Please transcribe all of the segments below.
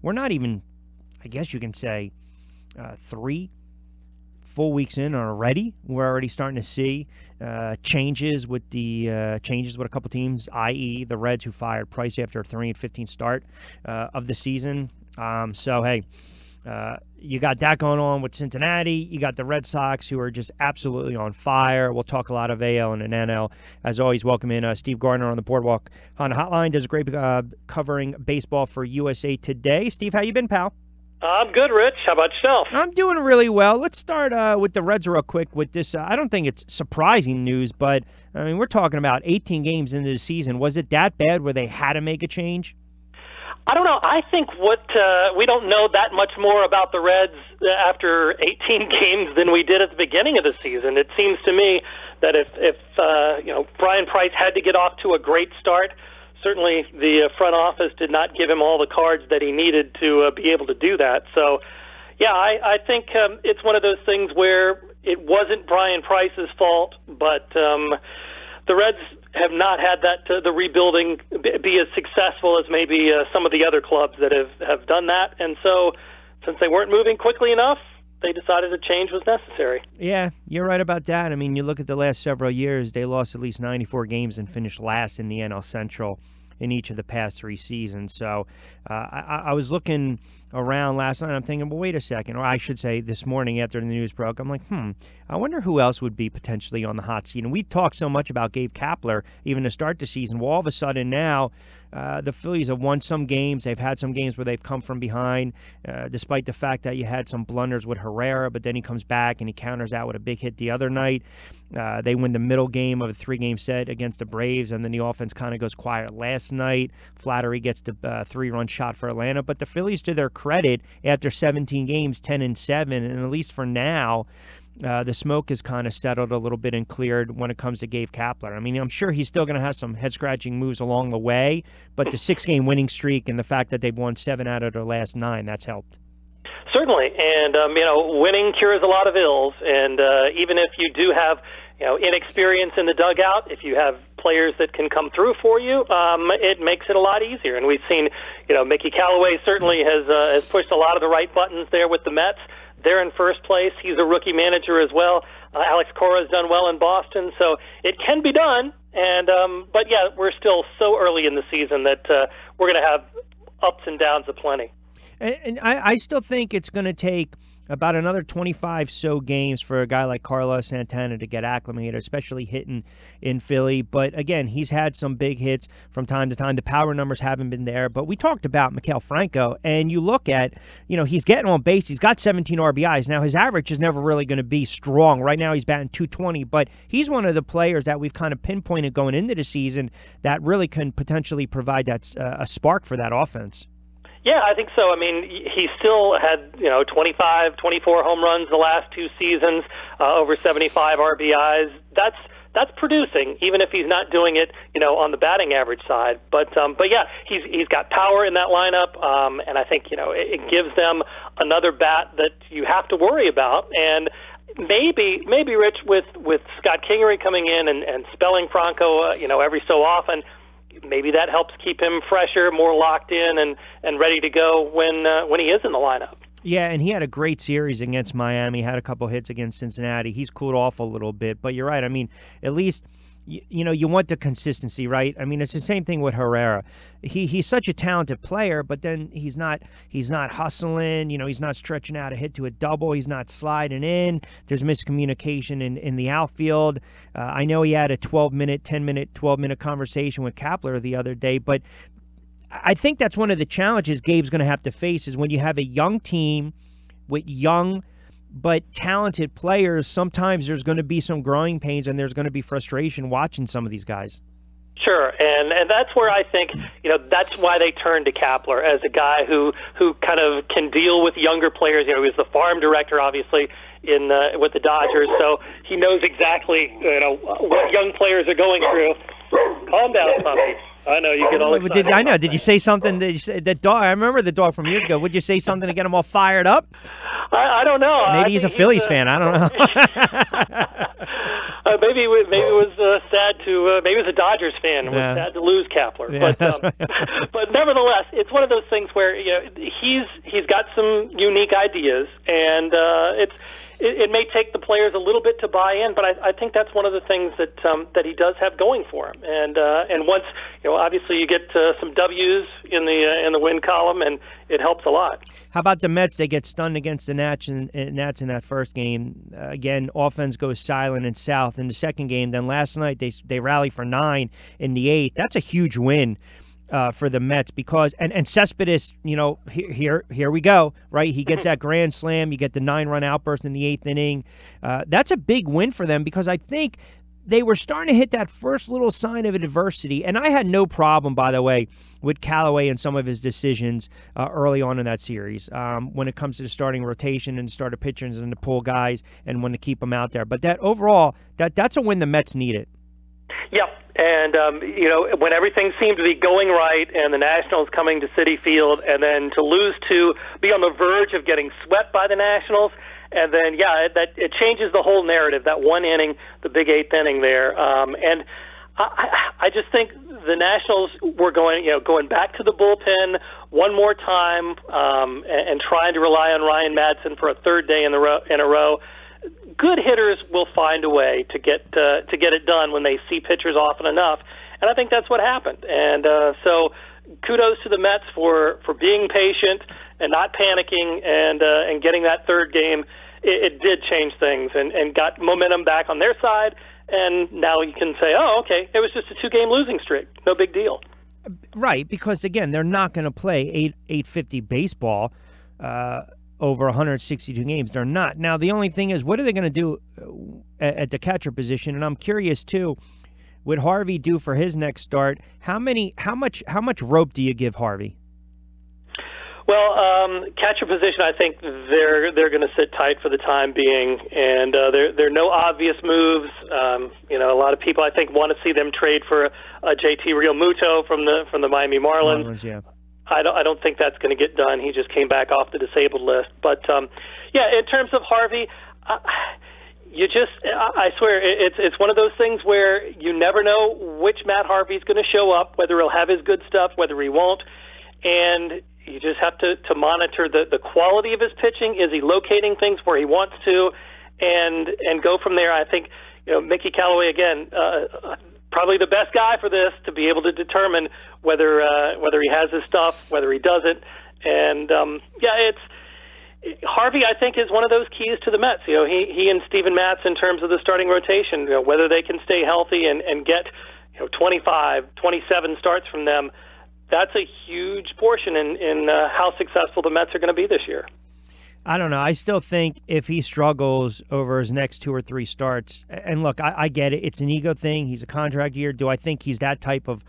we're not even, I guess you can say, 3 full weeks in already. We're already starting to see changes with a couple teams, i.e. the Reds, who fired Price after a 3-15 start of the season. So hey, you got that going on with Cincinnati. You got the Red Sox, who are just absolutely on fire. We'll talk a lot of AL and NL. As always, welcome in Steve Gardner on the Boardwalk Honda Hotline. Does a great covering baseball for USA Today. Steve, how you been, pal? I'm good, Rich. How about yourself? I'm doing really well. Let's start with the Reds real quick with this. I don't think it's surprising news, but I mean, we're talking about 18 games into the season. Was it that bad where they had to make a change? I don't know. I think we don't know that much more about the Reds after 18 games than we did at the beginning of the season. It seems to me that if Brian Price had to get off to a great start, certainly the front office did not give him all the cards that he needed to be able to do that. So, yeah, I think it's one of those things where it wasn't Brian Price's fault, but the Reds have not had the rebuilding be as successful as maybe some of the other clubs that have done that. And so since they weren't moving quickly enough, they decided a change was necessary. Yeah, you're right about that. I mean, you look at the last several years, they lost at least 94 games and finished last in the NL Central in each of the past 3 seasons. So I was looking around last night. I'm thinking, well, wait a second. Or I should say this morning after the news broke, I'm like, I wonder who else would be potentially on the hot seat. And we talked so much about Gabe Kapler even to start the season. Well, all of a sudden now the Phillies have won some games. They've had some games where they've come from behind, despite the fact that you had some blunders with Herrera, but then he comes back and he counters out with a big hit the other night. They win the middle game of a 3-game set against the Braves, and then the offense kind of goes quiet last night. Flattery gets the 3-run shot for Atlanta. But the Phillies, to their credit, after 17 games, 10-7, and at least for now, the smoke has kind of settled a little bit and cleared when it comes to Gabe Kapler. I mean, I'm sure he's still going to have some head-scratching moves along the way, but the 6-game winning streak and the fact that they've won 7 out of their last 9, that's helped. Certainly, and winning cures a lot of ills, and even if you do have inexperience in the dugout, if you have players that can come through for you, it makes it a lot easier. And we've seen, Mickey Callaway certainly has pushed a lot of the right buttons there with the Mets. They're in first place. He's a rookie manager as well. Alex Cora's done well in Boston, so it can be done. And but yeah, we're still so early in the season that we're going to have ups and downs aplenty. And I still think it's going to take about another 25 so games for a guy like Carlos Santana to get acclimated, especially hitting in Philly. But again, he's had some big hits from time to time. The power numbers haven't been there. But we talked about Maikel Franco, and you look at, he's getting on base. He's got 17 RBIs. Now, his average is never really going to be strong. Right now, he's batting .220, but he's one of the players that we've kind of pinpointed going into the season that really can potentially provide that a spark for that offense. Yeah, I think so. I mean, he still had, 25, 24 home runs the last 2 seasons, over 75 RBIs. That's producing, even if he's not doing it, on the batting average side. But yeah, he's got power in that lineup, and I think, it gives them another bat that you have to worry about. And maybe Rich, with Scott Kingery coming in and spelling Franco, every so often, maybe that helps keep him fresher, more locked in, and ready to go when he is in the lineup. Yeah, and he had a great series against Miami, had a couple hits against Cincinnati. He's cooled off a little bit, but you're right. I mean, at least, you want the consistency, right? I mean, it's the same thing with Herrera. He's such a talented player, but then he's not hustling. He's not stretching out a hit to a double. He's not sliding in. There's miscommunication in the outfield. I know he had a 12-minute, 10-minute, 12-minute conversation with Kapler the other day, but I think that's one of the challenges Gabe's going to have to face is when you have a young team with young but talented players, sometimes there's going to be some growing pains and there's going to be frustration watching some of these guys. Sure, and that's where I think, that's why they turned to Kapler as a guy who kind of can deal with younger players. He was the farm director, obviously, with the Dodgers, so he knows exactly, what young players are going through. Calm down, puppy. I know you get all excited. Did you say something? That dog? I remember the dog from years ago. Would you say something to get him all fired up? I don't know. Maybe he's a Phillies fan. I don't know. Maybe it was sad to maybe it was a Dodgers fan and was sad to lose Kapler. Yeah, but nevertheless, it's one of those things where he's got some unique ideas, and it may take the players a little bit to buy in, but I think that's one of the things that he does have going for him. And once obviously you get some W's in the win column, and it helps a lot. How about the Mets? They get stunned against the Nats in that first game. Again, offense goes silent in South in the second game. Then last night they rally for 9 in the 8th. That's a huge win for the Mets because and Cespedes, here we go, right? He gets that grand slam. You get the 9-run outburst in the 8th inning. That's a big win for them because I think they were starting to hit that first little sign of adversity. And I had no problem, by the way, with Callaway and some of his decisions early on in that series when it comes to the starting rotation and starter pitchers and to pull guys and when to keep them out there. But that overall, that's a win the Mets needed. Yep. And, when everything seemed to be going right and the Nationals coming to Citi Field and then to be on the verge of getting swept by the Nationals, and then, it changes the whole narrative, that one inning, the big 8th inning there. And I just think the Nationals were going back to the bullpen one more time and trying to rely on Ryan Madsen for a third day in a row. Good hitters will find a way to get it done when they see pitchers often enough, and I think that's what happened. And so kudos to the Mets for being patient and not panicking and getting that third game. It did change things and got momentum back on their side, and now you can say, oh, okay, it was just a 2-game losing streak. No big deal. Right, because, again, they're not going to play 850 baseball over 162 games. They're not. Now, the only thing is, what are they going to do at the catcher position? And I'm curious, too, would Harvey do for his next start? How much rope do you give Harvey? Well, catcher position, I think they're going to sit tight for the time being, and there are no obvious moves. A lot of people I think want to see them trade for JT Realmuto from the Miami Marlins. Yeah. I don't think that's going to get done. He just came back off the disabled list. But in terms of Harvey, I swear it's one of those things where you never know which Matt Harvey's going to show up, whether he'll have his good stuff, whether he won't, and you just have to monitor the quality of his pitching. Is he locating things where he wants to, and go from there? I think Mickey Callaway again, probably the best guy for this to be able to determine whether he has his stuff, whether he doesn't, and it's Harvey. I think is one of those keys to the Mets. He and Steven Matz in terms of the starting rotation, whether they can stay healthy and get 25, 27 starts from them. That's a huge portion in how successful the Mets are going to be this year. I don't know. I still think if he struggles over his next 2 or 3 starts, and look, I get it. It's an ego thing. He's a contract year. Do I think he's that type of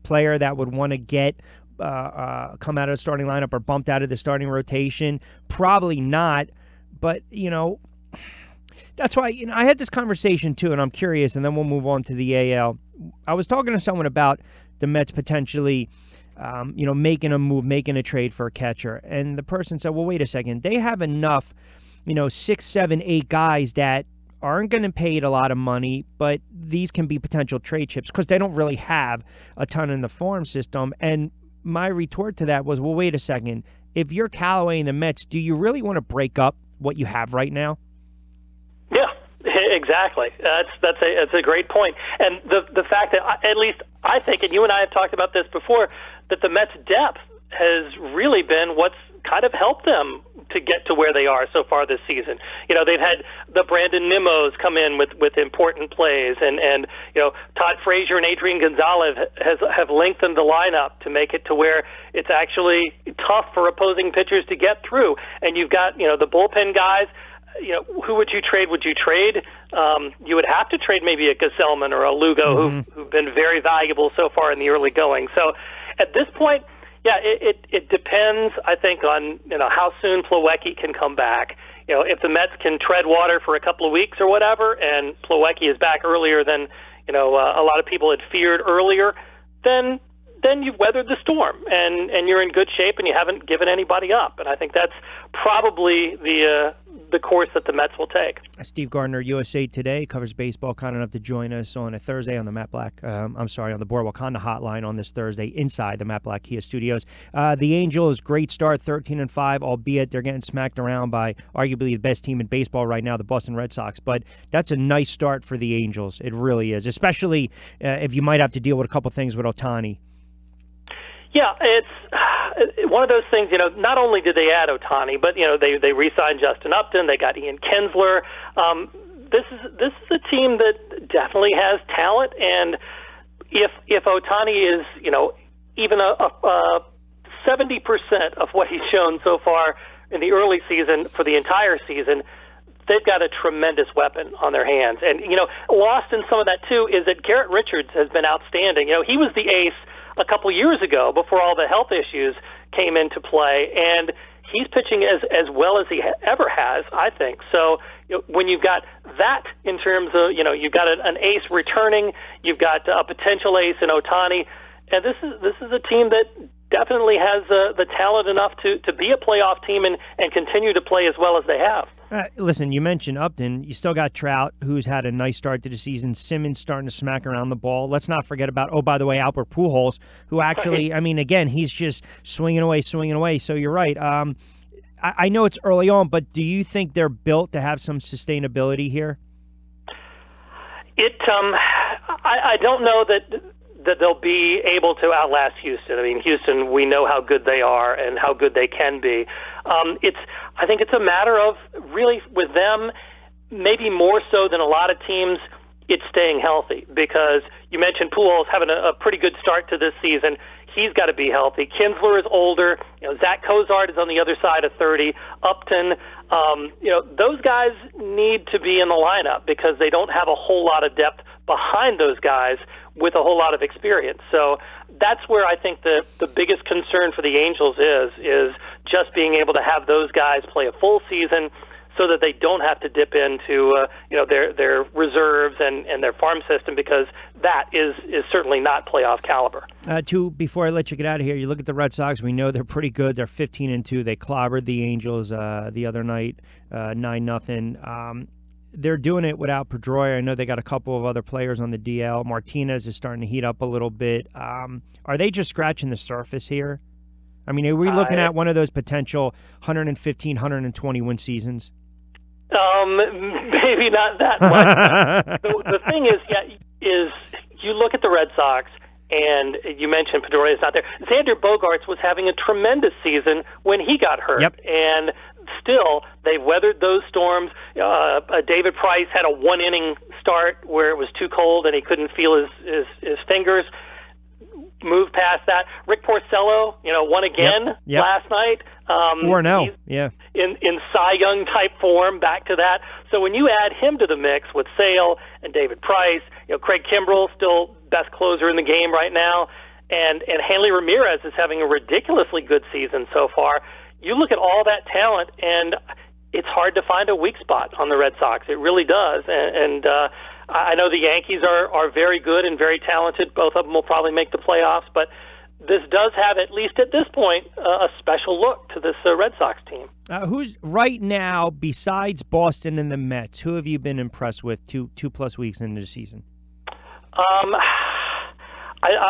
player that would want to get come out of the starting lineup or bumped out of the starting rotation? Probably not. But, that's why I had this conversation too, and I'm curious, and then we'll move on to the AL. I was talking to someone about the Mets potentially making a move, making a trade for a catcher. And the person said, well, wait a second. They have enough, 6, 7, 8 guys that aren't going to pay a lot of money, but these can be potential trade chips because they don't really have a ton in the farm system. And my retort to that was, well, wait a second. If you're Callaway and the Mets, do you really want to break up what you have right now? Yeah. Exactly. That's a great point. And the fact that, at least I think, and you and I have talked about this before, that the Mets' depth has really been what's kind of helped them to get to where they are so far this season. They've had the Brandon Nimmo's come in with important plays, and Todd Frazier and Adrian Gonzalez have lengthened the lineup to make it to where it's actually tough for opposing pitchers to get through. And you've got the bullpen guys. Who would you trade? Would you trade? You would have to trade maybe a Gesellman or a Lugo, who've been very valuable so far in the early going. So at this point, it depends, I think, on how soon Plawecki can come back. If the Mets can tread water for a couple of weeks or whatever, and Plawecki is back earlier than a lot of people had feared earlier, then you've weathered the storm and you're in good shape and you haven't given anybody up. And I think that's probably the the course that the Mets will take. Steve Gardner, USA Today, covers baseball, kind enough to join us on a Thursday on the on the Boardwalk Honda hotline on this Thursday inside the Matt Black Kia studios. The Angels, great start, 13-5, albeit they're getting smacked around by arguably the best team in baseball right now, the Boston Red Sox. But that's a nice start for the Angels. It really is, especially if you might have to deal with a couple things with Ohtani. Yeah, it's one of those things, not only did they add Ohtani, but, they re-signed Justin Upton, they got Ian Kinsler. This is a team that definitely has talent, and if Ohtani is, even a 70% of what he's shown so far in the early season for the entire season, they've got a tremendous weapon on their hands. And, lost in some of that, too, is that Garrett Richards has been outstanding. He was the ace a couple years ago before all the health issues came into play, and he's pitching as well as he ever has, I think. So when you've got that in terms of, you've got an ace returning, you've got a potential ace in Ohtani, and this is a team that definitely has the talent enough to be a playoff team and continue to play as well as they have. Listen, you mentioned Upton. You still got Trout, who's had a nice start to the season. Simmons starting to smack around the ball. Let's not forget about, by the way, Albert Pujols, who actually, again, he's just swinging away. So you're right. I know it's early on, but do you think they're built to have some sustainability here? I don't know that they'll be able to outlast Houston. Houston, we know how good they are and how good they can be. I think it's a matter of, really, with them, maybe more so than a lot of teams, it's staying healthy. Because you mentioned Pujols having a pretty good start to this season. He's got to be healthy. Kinsler is older. Zach Cozart is on the other side of 30. Upton, those guys need to be in the lineup because they don't have a whole lot of depth behind those guys with a whole lot of experience. So that's where I think the biggest concern for the Angels is just being able to have those guys play a full season so that they don't have to dip into their reserves and their farm system, because that is certainly not playoff caliber. Before I let you get out of here, you look at the Red Sox. We know they're pretty good. They're 15-2. They clobbered the Angels the other night, 9-0. They're doing it without Pedroia. I know they got a couple of other players on the DL. Martinez is starting to heat up a little bit. Are they just scratching the surface here? Are we looking at one of those potential 115, 120 win seasons? Maybe not that much. The thing is you look at the Red Sox, and you mentioned Pedroia is not there. Xander Bogaerts was having a tremendous season when he got hurt. Yep. And still, they've weathered those storms. David Price had a one-inning start where it was too cold and he couldn't feel his fingers. Move past that. Rick Porcello, won again last night. 4-0, yeah. In Cy Young type form, back to that. So when you add him to the mix with Sale and David Price, Craig Kimbrell, still best closer in the game right now, and Hanley Ramirez is having a ridiculously good season so far. You look at all that talent, and it's hard to find a weak spot on the Red Sox. It really does. And I know the Yankees are very good and very talented. Both of them will probably make the playoffs, but this does have, at least at this point, a special look to this Red Sox team. Who's right now, besides Boston and the Mets, who have you been impressed with two plus weeks into the season?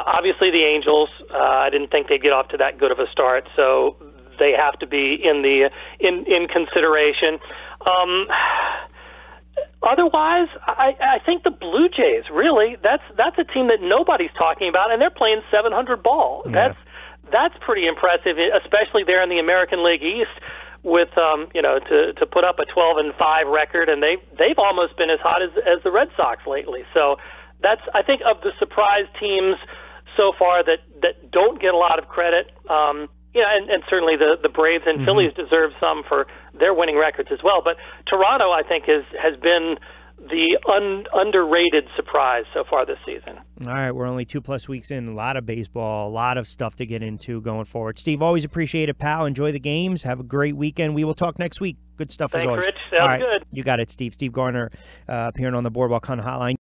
Obviously the Angels. I didn't think they'd get off to that good of a start, so they have to be in consideration. Otherwise, I think the Blue Jays, really, that's a team that nobody's talking about, and they're playing 700 ball. Yeah. That's pretty impressive, especially there in the American League East, with to put up a 12-5 record, and they've almost been as hot as the Red Sox lately. So that's, I think, of the surprise teams so far that don't get a lot of credit. And certainly the Braves and Phillies deserve some for their winning records as well. But Toronto, I think, has been the underrated surprise so far this season. All right, we're only 2+ weeks in. A lot of baseball, a lot of stuff to get into going forward. Steve, always appreciate it, pal. Enjoy the games. Have a great weekend. We will talk next week. Good stuff as always. Thanks, Rich. Sounds good. You got it, Steve. Steve Gardner appearing on the Boardwalk Hunt Hotline.